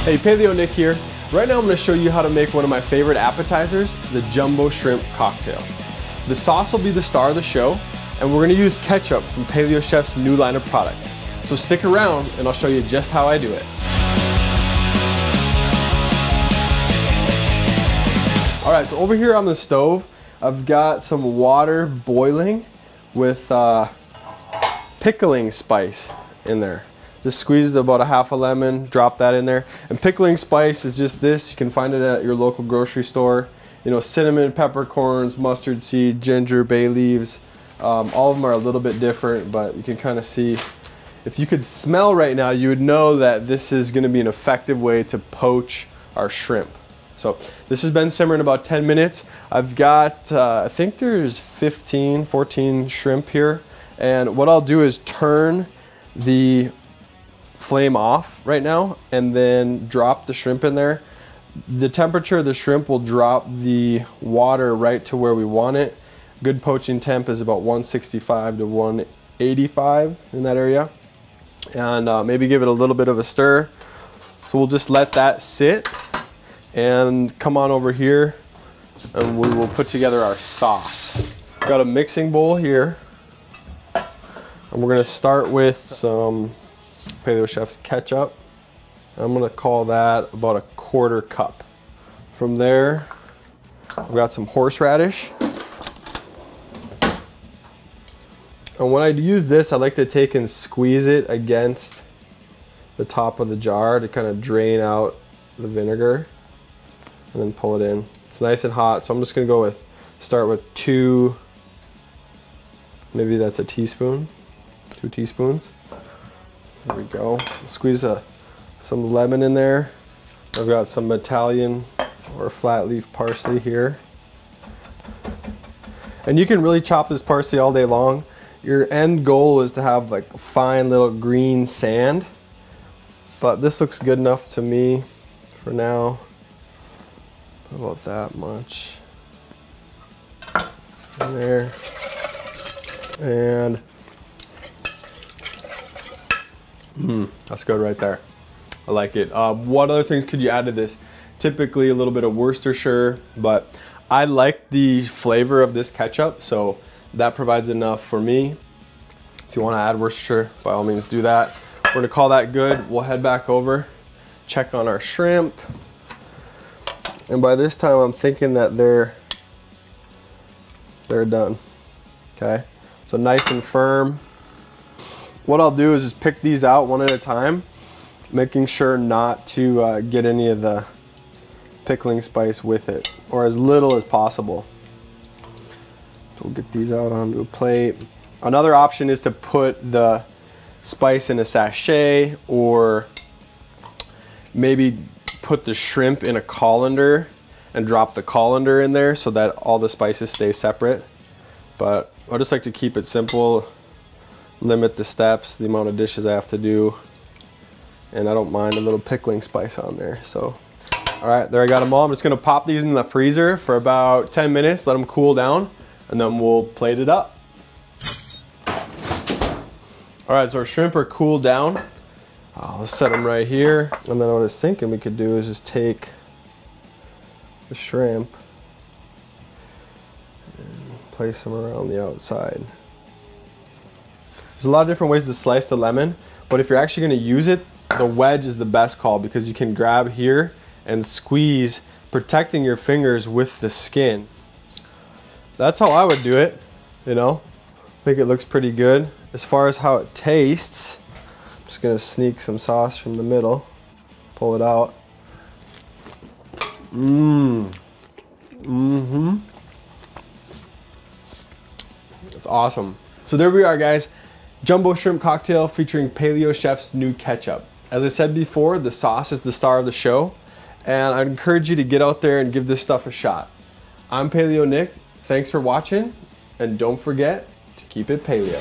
Hey, Paleo Nick here. Right now I'm going to show you how to make one of my favorite appetizers, the jumbo shrimp cocktail. The sauce will be the star of the show, and we're going to use ketchup from Paleo Chef's new line of products. So stick around and I'll show you just how I do it. Alright, so over here on the stove, I've got some water boiling with pickling spice in there. Just squeezed about a half a lemon, drop that in there. And pickling spice is just this. You can find it at your local grocery store. You know, cinnamon, peppercorns, mustard seed, ginger, bay leaves. All of them are a little bit different, but you can kind of see. If you could smell right now, you would know that this is going to be an effective way to poach our shrimp. So this has been simmering about 10 minutes. I've got, I think there's 14 shrimp here. And what I'll do is turn the flame off right now and then drop the shrimp in there. The temperature of the shrimp will drop the water right to where we want it. Good poaching temp is about 165 to 185 in that area. And maybe give it a little bit of a stir. So we'll just let that sit and come on over here and we will put together our sauce. Got a mixing bowl here. And we're gonna start with some Paleo Chef's ketchup. I'm gonna call that about a 1/4 cup. From there, I've got some horseradish. And when I use this, I like to take and squeeze it against the top of the jar to kind of drain out the vinegar and then pull it in. It's nice and hot, so I'm just gonna start with 2, maybe that's a teaspoon, 2 teaspoons. There we go. Squeeze some lemon in there. I've got some Italian or flat leaf parsley here. And you can really chop this parsley all day long. Your end goal is to have like fine little green sand, but this looks good enough to me for now. About that much in there. And that's good right there. I like it. What other things could you add to this? Typically a little bit of Worcestershire, but I like the flavor of this ketchup, so that provides enough for me. If you want to add Worcestershire, by all means do that. We're gonna call that good. We'll head back over, check on our shrimp. And by this time, I'm thinking that they're done, okay? So nice and firm. What I'll do is just pick these out one at a time, making sure not to get any of the pickling spice with it, or as little as possible. So we'll get these out onto a plate. Another option is to put the spice in a sachet, or maybe put the shrimp in a colander and drop the colander in there so that all the spices stay separate. But I just like to keep it simple, limit the steps, the amount of dishes I have to do, and I don't mind a little pickling spice on there. So, all right, there I got them all. I'm just gonna pop these in the freezer for about 10 minutes, let them cool down, and then we'll plate it up. All right, so our shrimp are cooled down. I'll set them right here. And then what I was thinking we could do is just take the shrimp and place them around the outside. There's a lot of different ways to slice the lemon, but if you're actually gonna use it, the wedge is the best call because you can grab here and squeeze, protecting your fingers with the skin. That's how I would do it, you know? I think it looks pretty good. As far as how it tastes, I'm just gonna sneak some sauce from the middle, pull it out. It's awesome. So there we are, guys. Jumbo shrimp cocktail featuring Paleo Chef's new ketchup. As I said before, the sauce is the star of the show, and I'd encourage you to get out there and give this stuff a shot. I'm Paleo Nick. Thanks for watching, and don't forget to keep it paleo.